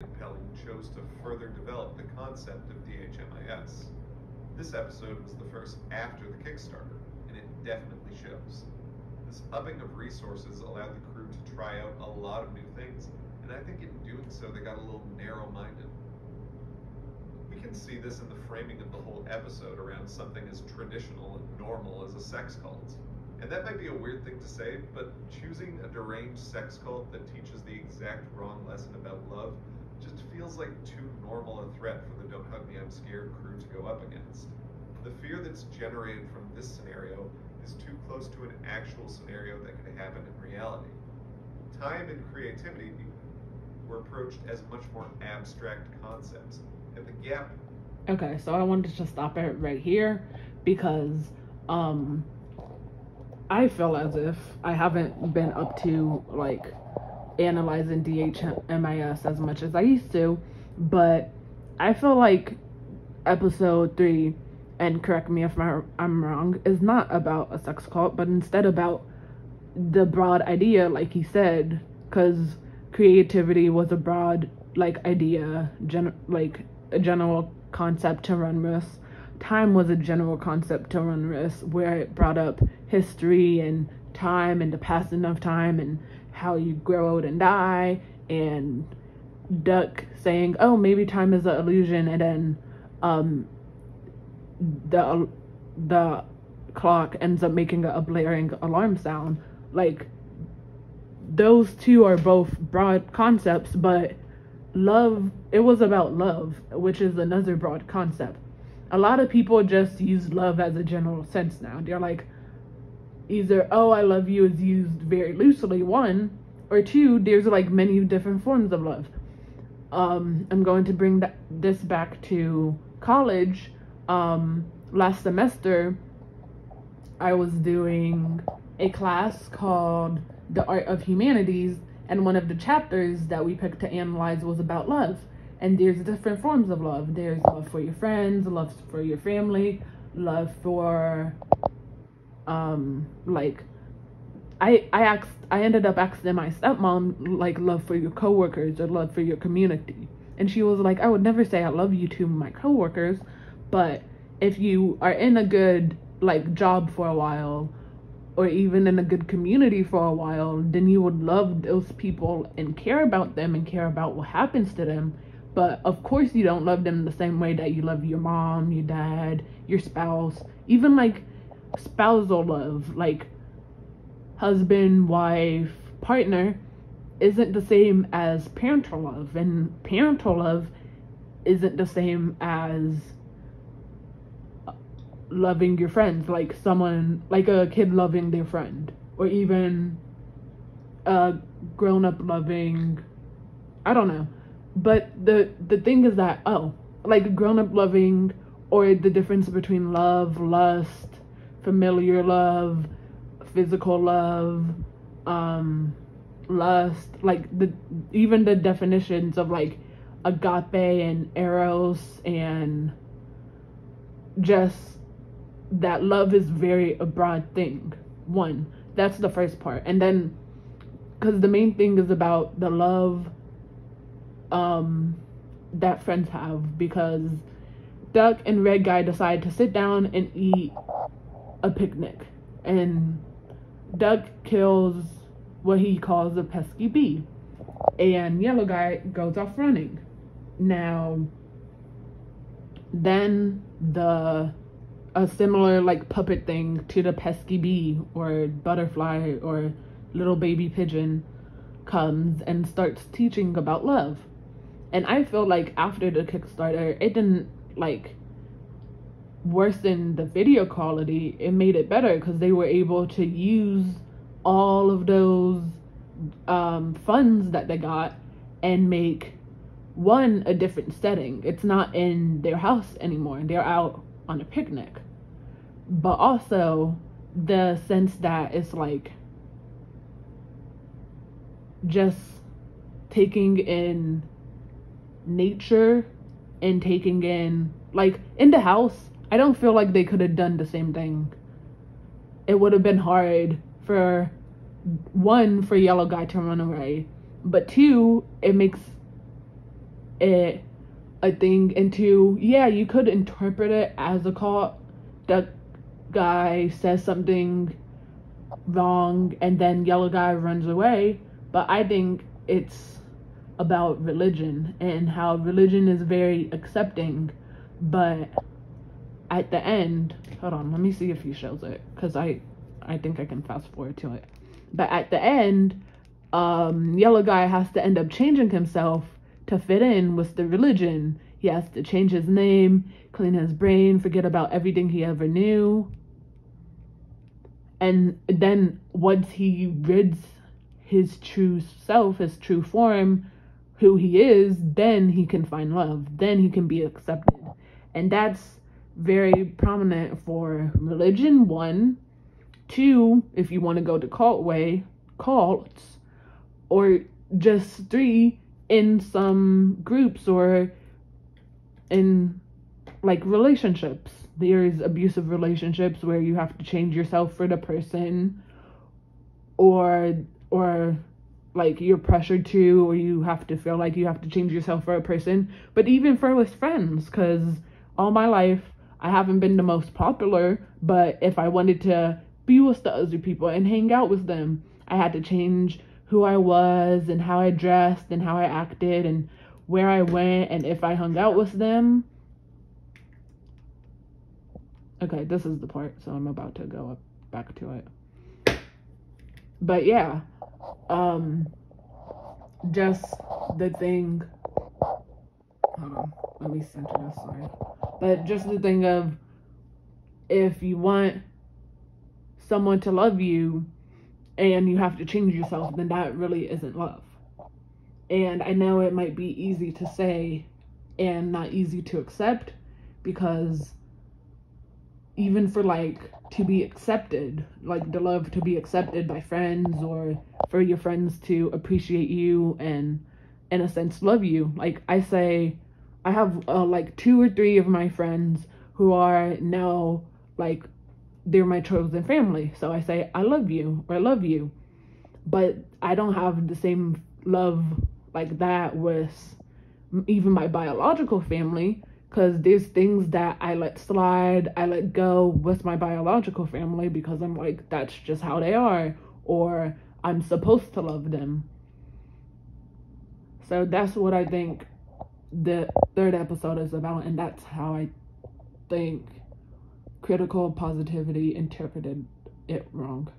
compelling chose to further develop the concept of DHMIS. This episode was the first after the Kickstarter, and it definitely shows. This upping of resources allowed the crew to try out a lot of new things, and I think in doing so they got a little narrow-minded. We can see this in the framing of the whole episode around something as traditional and normal as a sex cult. And that might be a weird thing to say, but choosing a deranged sex cult that teaches the exact wrong lesson about love just feels like too normal a threat for the Don't Hug Me, I'm Scared crew to go up against. The fear that's generated from this scenario is too close to an actual scenario that could happen in reality. Time and creativity were approached as much more abstract concepts, and the gap... Okay, so I wanted to stop it right here because I feel as if I haven't been up to like analyzing DHMIS as much as I used to, but I feel like episode 3, and correct me if I'm wrong, is not about a sex cult, but instead about the broad idea, like he said, because creativity was a broad like idea, like a general concept to run with. Time was a general concept to run with, where it brought up history and time and the passing of time and how you grow old and die, and Duck saying, oh, maybe time is an illusion, and then the clock ends up making a blaring alarm sound. Like, those two are both broad concepts, but love, it was about love, which is another broad concept. A lot of people just use love as a general sense now. They're like, either, oh, I love you is used very loosely, one, or two, there's like many different forms of love. I'm going to bring this back to college. Last semester, I was doing a class called The Art of Humanities, and one of the chapters that we picked to analyze was about love. And there's different forms of love. There's love for your friends, love for your family, love for, like, I ended up asking my stepmom, like, love for your coworkers or love for your community. And she was like, I would never say I love you to my coworkers, but if you are in a good, like, job for a while, or even in a good community for a while, then you would love those people and care about them and care about what happens to them. But of course you don't love them the same way that you love your mom, your dad, your spouse, even like spousal love, like husband, wife, partner isn't the same as parental love, and parental love isn't the same as loving your friends, like someone, like a kid loving their friend, or even a grown-up loving, I don't know. But the thing is that, like grown-up loving, or the difference between love, lust, familiar love, physical love, lust, like even the definitions of like agape and eros, and just that love is a broad thing. One, that's the first part. And then, because the main thing is about the love that friends have, because Duck and Red Guy decide to sit down and eat a picnic, and Duck kills what he calls a pesky bee, and Yellow Guy goes off running. Now, then a similar like puppet thing to the pesky bee or butterfly or little baby pigeon comes and starts teaching about love. And I feel like after the Kickstarter, it didn't like worsen the video quality. It made it better because they were able to use all of those funds that they got and make one a different setting. It's not in their house anymore. They're out on a picnic. But also the sense that it's like just taking in nature and taking in, like, in the house, I don't feel like they could have done the same thing. It would have been hard for one, for Yellow Guy to run away, but two, it makes it a thing into, yeah, you could interpret it as a cult. The guy says something wrong and then yellow guy runs away, but I think it's about religion and how religion is very accepting, but at the end, hold on, let me see if he shows it, because I think I can fast forward to it. But at the end, yellow guy has to end up changing himself to fit in with the religion. He has to change his name, clean his brain, forget about everything he ever knew. And then once he rids his true self, his true form, who he is, then he can find love. Then he can be accepted. And that's very prominent for religion, 1. 2, if you want to go the cult way, cults. Or just 3, in some groups or in like relationships. There's abusive relationships where you have to change yourself for the person, or like you're pressured to, or you have to feel like you have to change yourself for a person. But even for with friends, because all my life I haven't been the most popular, but if I wanted to be with the other people and hang out with them, I had to change who I was and how I dressed and how I acted and where I went and if I hung out with them. Okay, this is the part, so I'm about to go back to it. But yeah, just the thing, hold on, let me center this, sorry. But just the thing of, if you want someone to love you and you have to change yourself, then that really isn't love. And I know it might be easy to say and not easy to accept, because even for like to be accepted, like the love to be accepted by friends, or for your friends to appreciate you and in a sense love you. Like I say, I have like 2 or 3 of my friends who are now like, they're my chosen family. So I say, I love you, or I love you. But I don't have the same love like that with even my biological family, because there's things that I let slide, I let go with my biological family, because I'm like, that's just how they are, or I'm supposed to love them. So that's what I think the 3rd episode is about, and that's how I think critical positivity interpreted it wrong.